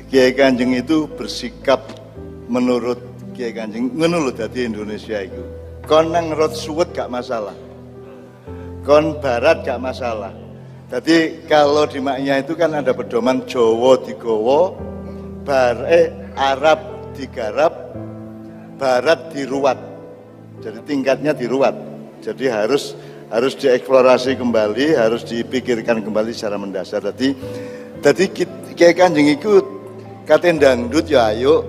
Kiai Kanjeng itu bersikap menurut Kiai Kanjeng ngono lho dadi Indonesia iku. Kon nang rot suwet gak masalah. Kon barat gak masalah. Jadi kalau di maknya itu kan ada pedoman Jawa digowo, Arab digarap, barat diruat. Jadi tingkatnya diruat. Jadi harus dieksplorasi kembali, harus dipikirkan kembali secara mendasar. Jadi Kiai Kanjeng itu kate dangdut ya ayo,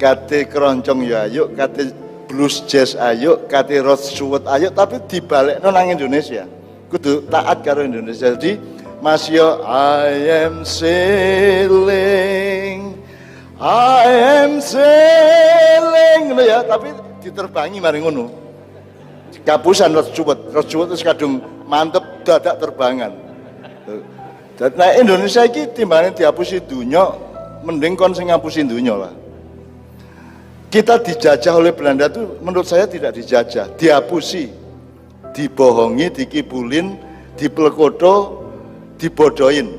kate keroncong ya ayo, kate blues jazz ayo, kate rock suwet ayo, tapi dibalekno nang Indonesia. Kudu taat karo Indonesia. Jadi Mas yo I am sailing ngono ya, tapi diterbangi mari ngono. Kapusan rock suwet terus kadung mantep dadak terbangan. Jadi nah Indonesia iki timbangane dihapusi dunya, mending kon sing ngapusin dunya lah. Kita dijajah oleh Belanda itu menurut saya tidak dijajah, dihapusi, dibohongi, dikibulin, diplekoto, dibodohin.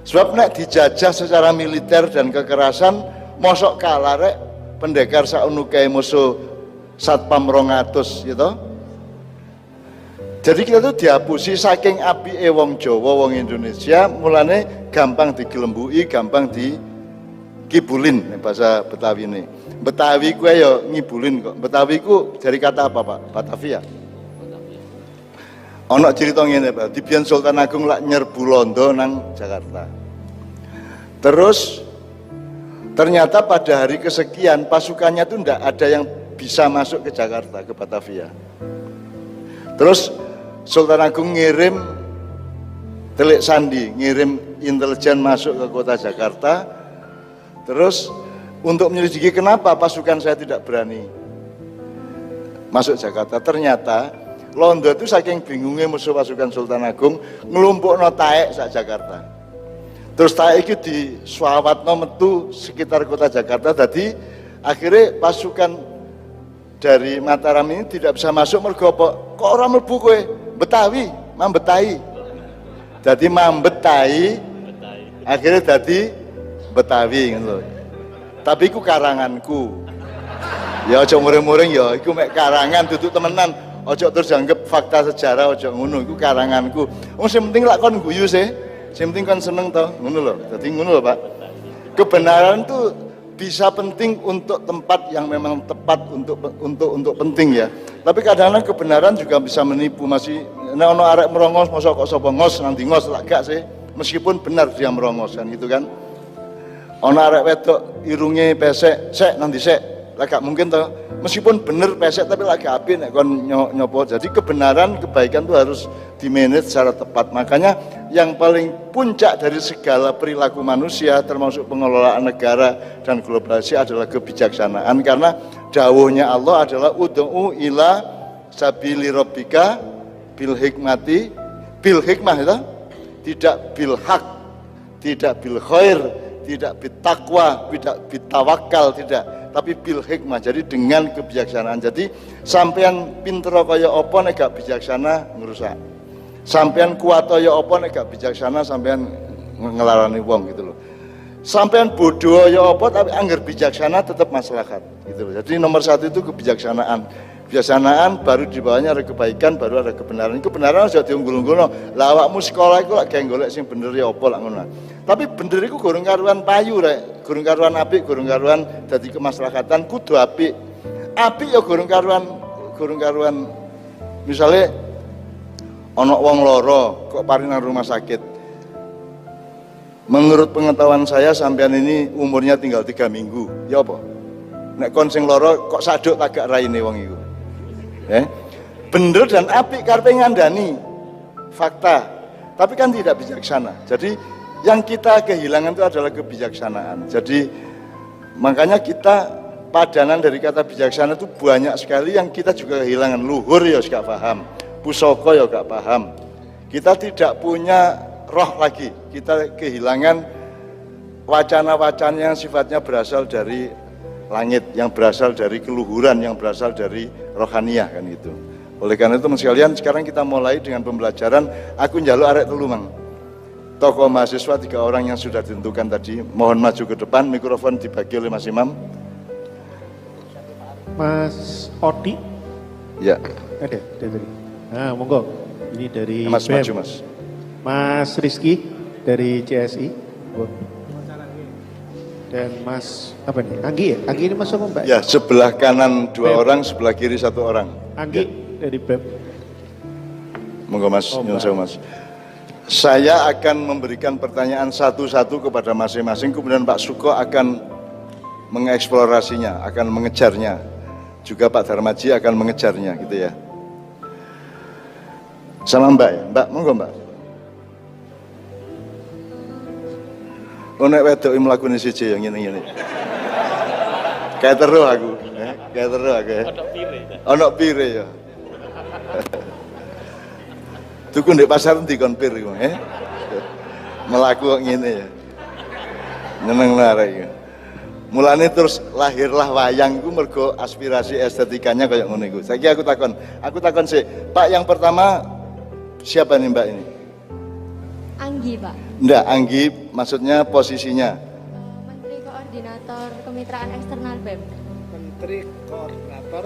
Sebab nek dijajah secara militer dan kekerasan, mosok kalah rek pendekar saunuke musuh Satpam 200 gitu. Jadi kita tuh dihapusi saking apike wong Jawa, wong Indonesia, mulane gampang digelembui, gampang dikibulin bahasa Betawi ini. Betawi ku ya ngibulin kok. Betawi ku dari kata apa Pak? Batavia. Ono cerita ngene Pak, di Bian Sultan Agung lak nyerbu Londo nang Jakarta. Terus ternyata pada hari kesekian pasukannya tuh ndak ada yang bisa masuk ke Jakarta, ke Batavia. Terus Sultan Agung ngirim telik sandi, ngirim intelijen masuk ke kota Jakarta. Terus untuk menyelidiki kenapa pasukan saya tidak berani masuk Jakarta. Ternyata Londo itu saking bingungnya musuh pasukan Sultan Agung ngelumpukno taek sak Jakarta. Terus taek itu diswawatno metu sekitar kota Jakarta. Jadi akhirnya pasukan dari Mataram ini tidak bisa masuk mergo apa? Kok orang mlebu kowe? Betawi, mambetai. Jadi mambetai akhirnya jadi Betawi ngono. Tapi iku karanganku. Ya aja muring-muring ya, iku mek karangan duduk temenan. Ojo terus dianggap fakta sejarah, ojo ngono, itu karanganku. Sing penting lak kon guyu sih, sing penting kon seneng toh, ngono lho. Dadi ngono lho Pak. Kebenaran tuh bisa penting untuk tempat yang memang tepat untuk penting ya. Tapi kadang-kadang kebenaran juga bisa menipu. Masih nek ono arek merongos mosok kok sapa ngos nanti ngos lak gak sih. Meskipun benar dia merongos kan gitu kan. Ono arek wedok irunge pesek, sek nanti sek. Lah gak mungkin toh, meskipun bener pesek tapi lagi api nek kon nyopo. Jadi kebenaran, kebaikan itu harus dimanage secara tepat. Makanya yang paling puncak dari segala perilaku manusia termasuk pengelolaan negara dan globalisasi adalah kebijaksanaan. Karena dawuhnya Allah adalah ud'u ila sabili rabbika bil hikmati, bil hikmah itu tidak bil haq, tidak bil khair, tidak bil taqwa, tidak bil tawakal, tidak, tapi bil hikmah. Jadi dengan kebijaksanaan. Jadi sampean pinter kaya apa nek gak bijaksana ngerusak. Sampean kuat kaya apa nek gak bijaksana sampean ngelarani wong gitu loh. Sampean bodoh kaya apa tapi angger bijaksana tetap maslahat gitu loh. Jadi nomor satu itu kebijaksanaan. Kebijaksanaan baru di bawahnya ada kebaikan, baru ada kebenaran. Kebenaran sudah diunggul-unggul. Lah awakmu sekolah iku lak geng golek sing bener ya apa lak ngono. Tapi bener iku gorong karuan payu rek, gorong karuan apik, gorong karuan dadi kemaslahatan kudu apik. Apik ya gorong karuan misale ana wong lara kok paring nang rumah sakit. Menurut pengetahuan saya sampean ini umurnya tinggal 3 minggu. Ya apa? Nek kon sing lara kok saduk tagak raine wong iku. Bener dan apik karepe ngandani fakta, tapi kan tidak bijaksana. Jadi yang kita kehilangan itu adalah kebijaksanaan. Jadi makanya kita padanan dari kata bijaksana itu banyak sekali yang kita juga kehilangan. Luhur ya gak paham, pusaka ya gak paham. Kita tidak punya roh lagi. Kita kehilangan wacana-wacana yang sifatnya berasal dari langit, yang berasal dari keluhuran, yang berasal dari rohaniah kan itu. Oleh karena itu sekalian sekarang kita mulai dengan pembelajaran. Aku njaluk arek telu mang. tokoh mahasiswa 3 orang yang sudah ditentukan tadi, mohon maju ke depan, mikrofon dibagi oleh Mas Imam. Mas Odi. Ya. Ada dari. Nah, monggo. Ini dari Mas BEM. maju, Mas. Mas Rizky dari CSI. Dan Mas apa nih? Anggi ya? Anggi ini Mas apa Mbak? Ya, sebelah kanan 2 BEM. orang, sebelah kiri 1 orang. Anggi dari BEM. Monggo Mas, Oh, nyuwun sewu, Mas. Saya akan memberikan pertanyaan satu-satu kepada masing-masing, kemudian Pak Suko akan mengeksplorasinya, akan mengejarnya. Juga Pak Darmaji akan mengejarnya, gitu ya. Sama Mbak ya? Mbak, monggo Mbak. Nek wedok mlakune siji yang ngene-ngene. Kayak teru aku, kayak teru aku ya. Ono pire ya. Tuku ndek pasar ndi kon pir iku, melaku kok ngene ya. Nyeneng arek iki. Mulane terus lahirlah wayang iku mergo aspirasi estetikanya kayak ngono iku. Saiki aku takon sih, Pak yang pertama siapa nih Mbak ini? Anggi, Pak. Nggak, Anggi maksudnya posisinya. Menteri Koordinator Kemitraan Eksternal BEM. Menteri Koordinator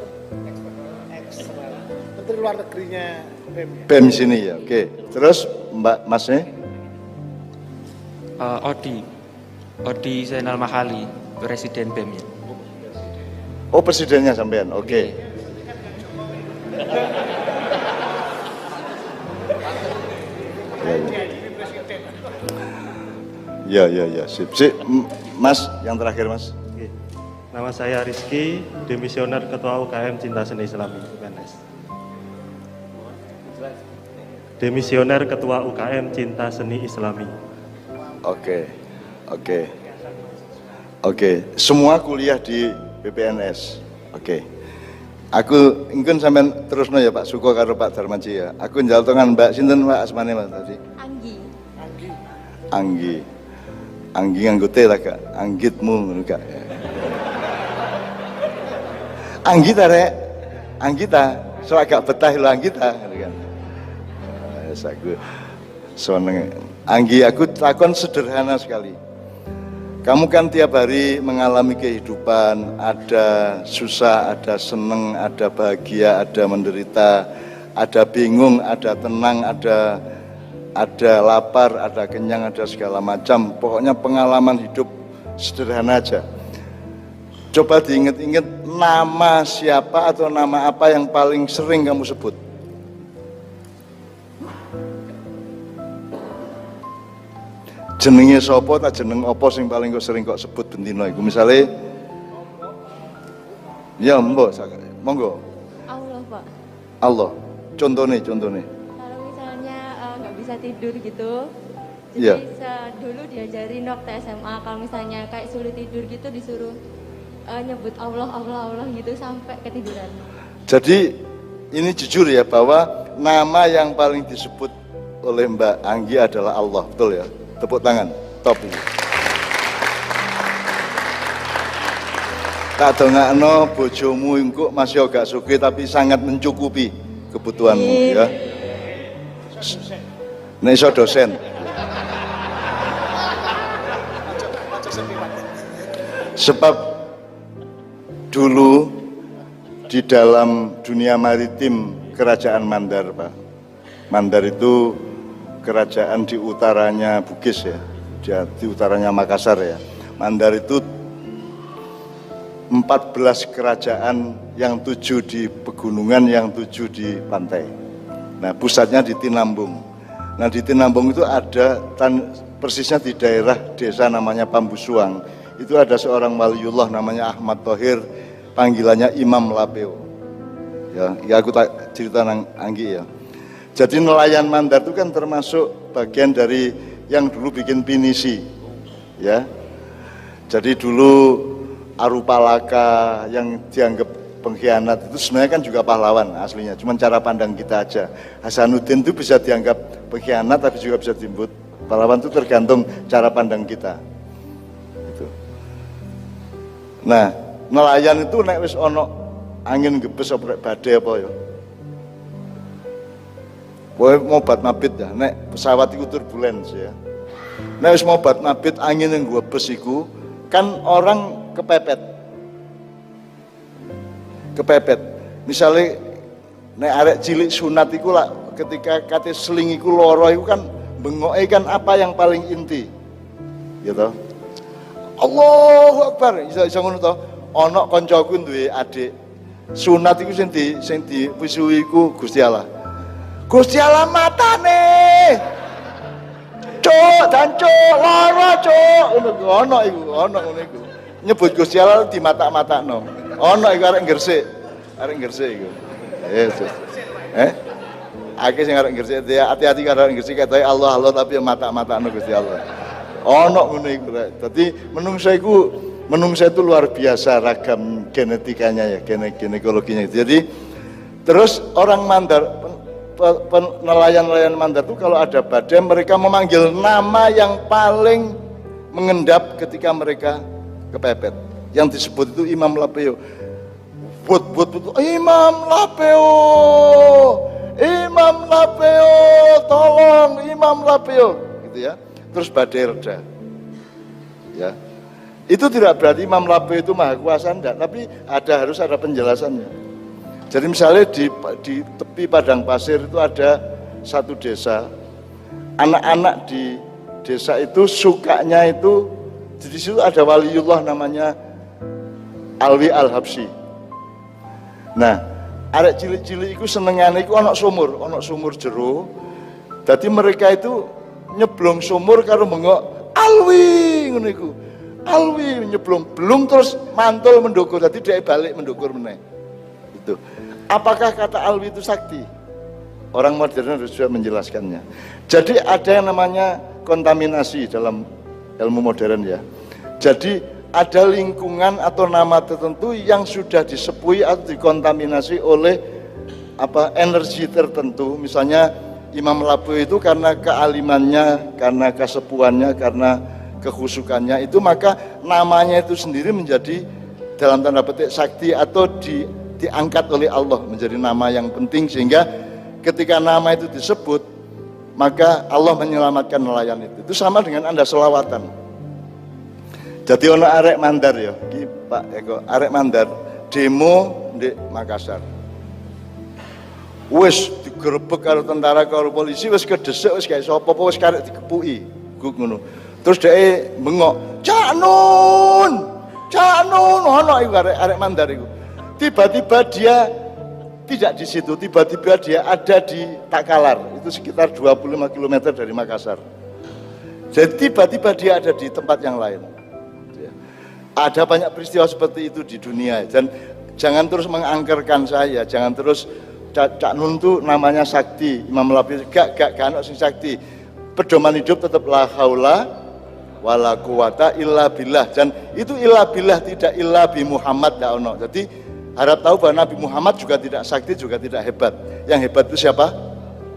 Eksternal, Menteri Luar Negerinya BEM. BEM sini ya, oke. Terus Mbak Masnya? Odi Zainal Mahali, Presiden BEM ya. Oh presidennya sampean, oke. Ya, sip. Mas, yang terakhir Mas. Oke. Nama saya Rizky, demisioner Ketua UKM Cinta Seni Islami PNS. Demisioner Ketua UKM Cinta Seni Islami. Oke. Semua kuliah di BPNS. Oke. Aku ingin sampean terusno ya Pak Suko karo Pak Darmaji ya. Aku njal tongan Mbak sinten Mbak asmane Mas tadi? Anggi nganggo T lah Kak. Anggitmu ngono Kak. Anggita rek. Anggita, so agak betah lho Anggita ngono kan. Wes aku seneng. Anggi, aku takon sederhana sekali. Kamu kan tiap hari mengalami kehidupan, ada susah, ada seneng, ada bahagia, ada menderita, ada bingung, ada tenang, ada lapar, ada kenyang, ada segala macam. Pokoknya pengalaman hidup sederhana aja. Coba diinget-inget nama siapa atau nama apa yang paling sering kamu sebut. Jenenge sapa tak jeneng apa sing paling kok sering kok sebut bendina iku misale ya mbok monggo Allah, Pak. Allah contohnya Kalau misalnya nggak bisa tidur gitu, Iya. jadi dulu diajarin waktu SMA kalau misalnya kayak sulit tidur gitu disuruh nyebut Allah gitu sampai ketiduran. jadi ini jujur ya bahwa nama yang paling disebut oleh Mbak Anggi adalah Allah, betul ya? Tepuk tangan, top ini. Tak dongakno bojomu engko masih agak sugih tapi sangat mencukupi kebutuhanmu ya. Nek iso dosen. Sebab dulu di dalam dunia maritim kerajaan Mandar, Pak. Mandar itu kerajaan di utaranya Bugis ya, di utaranya Makassar ya. Mandar itu 14 kerajaan, yang 7 di pegunungan, yang 7 di pantai. Nah pusatnya di Tinambung. Nah di Tinambung itu ada, persisnya di daerah desa namanya Pambusuang. Itu ada seorang waliullah namanya Ahmad Thohir, panggilannya Imam Lapeo. Ya aku tak cerita nang Anggi ya. Jadi nelayan Mandar itu kan termasuk bagian dari yang dulu bikin pinisi, ya. Jadi dulu Arupalaka yang dianggap pengkhianat itu sebenarnya kan juga pahlawan aslinya, cuman cara pandang kita aja. Hasanuddin itu bisa dianggap pengkhianat tapi juga bisa disebut pahlawan, itu tergantung cara pandang kita. Gitu. Nah, nelayan itu nek wis ono angin gebes apa badai apa ya. Mau bat mabit ya, nek pesawat itu turbulence ya. Nek wis mobat mabit angin yang gua bes iku kan orang kepepet. Misalnya nek arek cilik sunat iku lah ketika kate seling iku loro iku kan bengoke kan apa yang paling inti. Gitu. Allahu Akbar. Iso ngono to. Ana kancaku duwe adik. Sunat iku sing di pisuwi iku Gusti Allah. Gusti Allah matane. Cuk, dan cuk, lara cuk. Ono iku, ono ngono iku. Nyebut Gusti Allah di mata-matakno. Ono iku arek gresik. Arek gresik iku. Yesus. Akeh sing arek gresik, hati-hati karo arek gresik ketoke Allah tapi mata-matakno Gusti Allah. Ono ngono iku. Dadi menungsa itu luar biasa ragam genetikanya ya, ginekologinya. Jadi terus orang Mandar nelayan-nelayan Mandar itu kalau ada badai mereka memanggil nama yang paling mengendap ketika mereka kepepet. Yang disebut itu Imam Lapeo. But Imam Lapeo, tolong Imam Lapeo, gitu ya. Terus badai reda. Ya. Itu tidak berarti Imam Lapeo itu maha kuasa enggak, tapi harus ada penjelasannya. Jadi misalnya di tepi padang pasir itu ada satu desa, anak-anak di desa itu sukanya itu di situ ada waliullah namanya Alwi Al-Habsyi. Nah, arek cilik-cilik itu senengane iku ana sumur jero. Dadi mereka itu nyeblong sumur karo bengok Alwi ngono iku. Alwi nyeblong belum terus mantul mendukur, dadi dhek balik mendukur meneh. Itu. Apakah kata Alwi itu sakti? Orang modern harus juga menjelaskannya. Jadi ada yang namanya kontaminasi dalam ilmu modern ya. Jadi ada lingkungan atau nama tertentu yang sudah disepui atau dikontaminasi oleh energi tertentu. Misalnya Imam Lapeo itu karena kealimannya, karena kesepuannya, karena kekhusukannya itu, maka namanya itu sendiri menjadi dalam tanda petik sakti atau diangkat oleh Allah menjadi nama yang penting, sehingga ketika nama itu disebut maka Allah menyelamatkan nelayan itu. Itu sama dengan Anda selawatan. Jadi ono arek Mandar ya, Pak Eko, arek Mandar demo di Makassar. Wis digerebek karo tentara karo polisi, wis kedesek, wis gak iso apa-apa, wis karek dikepuki. Guk ngono. Terus dhek bengok, Cak Nun, ono iku arek Mandar iku. Tiba-tiba dia tidak di situ, tiba-tiba dia ada di Takalar, itu sekitar 25 km dari Makassar. Jadi tiba-tiba dia ada di tempat yang lain. Ada banyak peristiwa seperti itu di dunia, dan jangan terus mengangkerkan saya, jangan terus Cak Nun itu namanya sakti, Imam Lapeo gak ono sing sakti. Pedoman hidup tetap la haula wala quwata illa billah, dan itu illa billah, tidak illa bi Muhammad gak ono. Jadi harap tahu bahwa Nabi Muhammad juga tidak sakti, juga tidak hebat. Yang hebat itu siapa?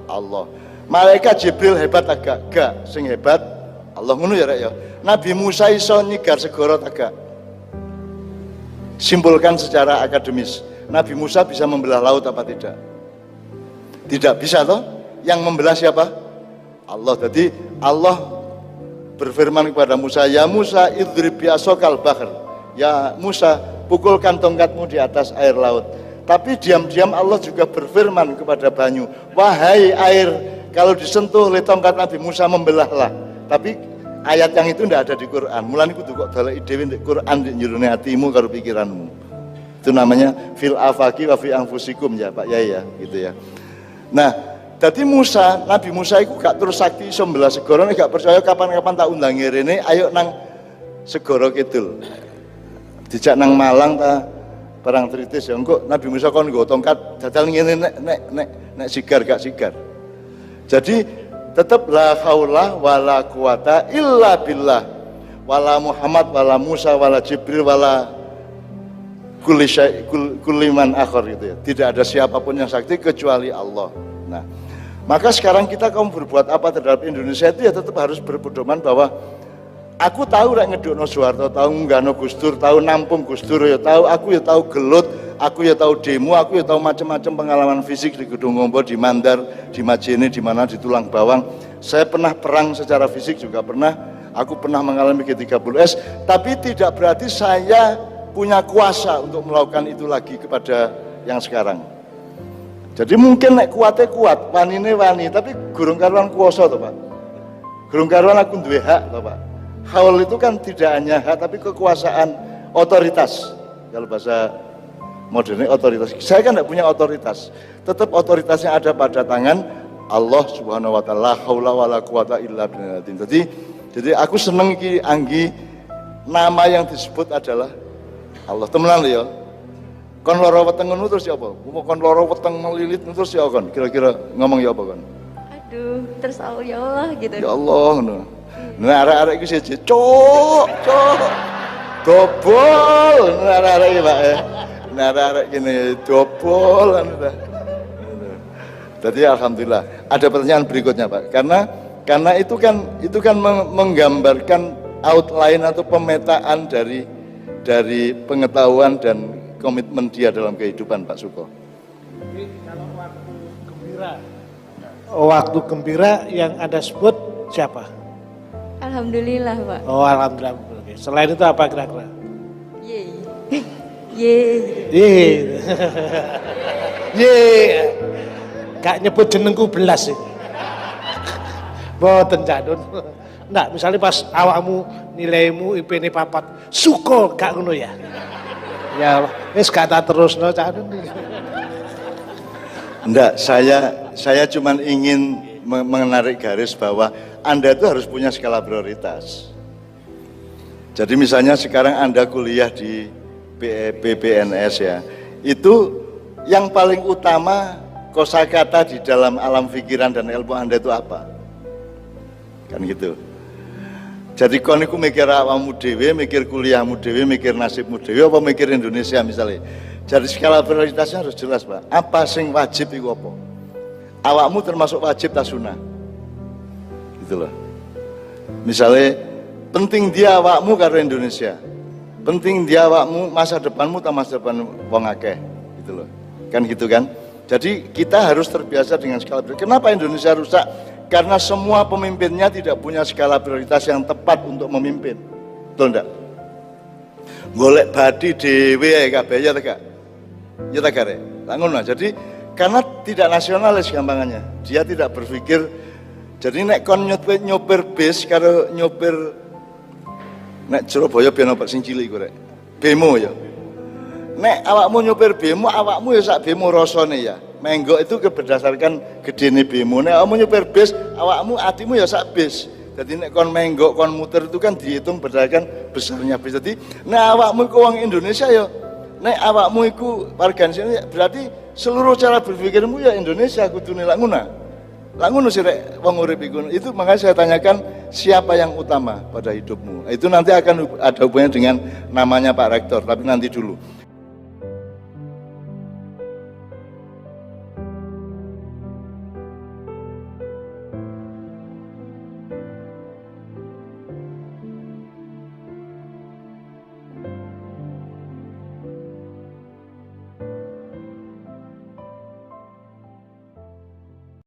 Allah. Malaikat Jibril hebat agak? Gak. Sing hebat Allah, ngono ya rek ya. Nabi Musa iso nyigar segara agak? Simpulkan secara akademis. Nabi Musa bisa membelah laut apa tidak? Tidak bisa toh? Yang membelah siapa? Allah. Jadi Allah berfirman kepada Musa, ya Musa idrib bi'asokal bahr. Ya Musa, pukulkan tongkatmu di atas air laut. Tapi diam-diam Allah juga berfirman kepada banyu, wahai air, kalau disentuh oleh tongkat Nabi Musa membelahlah. Tapi ayat yang itu tidak ada di Quran. Mulane kudu kok daleki dhewe di Quran di njero hatimu karo pikiranmu. Itu namanya fil afaqi wa fi anfusikum ya Pak Yai ya, gitu ya. Nah, jadi Nabi Musa itu gak terus sakti iso mbelah segara, gak percaya kapan-kapan tak undangi rene, ayo nang segara kidul. Dijak nang Malang ta barang tritis ya, engko Nabi Musa kon nggo tongkat dadal ngene nek sigar gak sigar. Jadi tetap la haula wala quwata illa billah, wala Muhammad wala Musa wala Jibril wala kuliman akhir, gitu ya. Tidak ada siapapun yang sakti kecuali Allah. Nah, maka sekarang kita kaum berbuat apa terhadap Indonesia itu ya tetap harus berpedoman bahwa aku tahu rek ngedukno Soeharto, tahu nggano Gus Dur, tahu nampung Gus Dur ya tahu, aku ya tahu gelut, aku ya tahu demo, aku ya tahu macam-macam pengalaman fisik di Gedung Ngombo, di Mandar, di Majene, di mana di Tulang Bawang. Saya pernah perang secara fisik juga pernah. Aku pernah mengalami G30S, tapi tidak berarti saya punya kuasa untuk melakukan itu lagi kepada yang sekarang. Jadi mungkin nek kuatnya kuat, wanine wani, tapi gurung karuan kuasa toh Pak. Gurung karuan aku duwe hak toh Pak. Haul itu kan tidak hanya hak, tapi kekuasaan, otoritas. Kalau bahasa modernnya otoritas. Saya kan tidak punya otoritas. Tetap otoritasnya ada pada tangan Allah Subhanahu wa taala. La haula wala quwata illa billah. Jadi aku seneng iki anggi nama yang disebut adalah Allah. Temenan ya. Kon loro weteng ngono terus ya apa? Kon loro weteng melilit terus ya kon. Kira-kira ngomong ya apa kon? Aduh, terus ya Allah gitu. Ya Allah ngono. Nah arek-arek iki siji, cuk. Dobol, arek-arek iki Pak ya. Nah arek-arek gini dobol anu ta. Jadi alhamdulillah. Ada pertanyaan berikutnya Pak. Karena itu kan menggambarkan outline atau pemetaan dari pengetahuan dan komitmen dia dalam kehidupan Pak Suko. Jadi kalau waktu gembira yang Anda sebut siapa? Alhamdulillah Pak. Oh alhamdulillah. Selain itu apa kira-kira? Yeay. Yeay. Yeay. Yeay. Gak nyebut jenengku belas sih. Boten jadun. Nggak, misalnya pas awakmu nilaimu IP-ne papat, Suko gak ngono ya. Ya Allah, wis gak tak terusno jadun. Enggak, saya cuma ingin menarik garis bahwa Anda itu harus punya skala prioritas. Jadi misalnya sekarang Anda kuliah di PPNS ya, itu yang paling utama kosakata di dalam alam pikiran dan ilmu Anda itu apa? Kan gitu. Jadi kon iku mikir awakmu dhewe, mikir kuliahmu dhewe, mikir nasibmu dhewe apa mikir Indonesia misalnya. Jadi skala prioritasnya harus jelas, Pak. Apa sing wajib iku apa? Awakmu termasuk wajib ta sunah. Gitu loh. Misalnya penting dia awakmu karo Indonesia. Penting dia awakmu masa depanmu ta masa depan wong akeh, gitu loh. Kan gitu kan? Jadi kita harus terbiasa dengan skala prioritas. Kenapa Indonesia rusak? Karena semua pemimpinnya tidak punya skala prioritas yang tepat untuk memimpin. Betul enggak? Golek badi dhewe ae kabeh ya ta gak? Ya ta gak? Lah ngono. Jadi karena tidak nasionalis gampangannya. Dia tidak berpikir jadi nek kon nyopir bis karo nyopir nek Surabaya ben opo sing cilik iku rek. Bemo ya. Nek awakmu nyopir bemo, awakmu ya sak bemo rasane ya. Menggok itu berdasarkan gedene bemo. Nek awakmu nyopir bis, awakmu atimu ya sak bis. Jadi nek kon menggok, kon muter itu kan dihitung berdasarkan besarnya bis. Jadi nek awakmu iku wong Indonesia ya, nek awakmu iku warga Indonesia berarti seluruh cara berpikirmu ya Indonesia kudune lak ngono. Lak ngono sih rek wong urip iku. Itu makanya saya tanyakan siapa yang utama pada hidupmu. Itu nanti akan ada hubungannya dengan namanya Pak Rektor, tapi nanti dulu.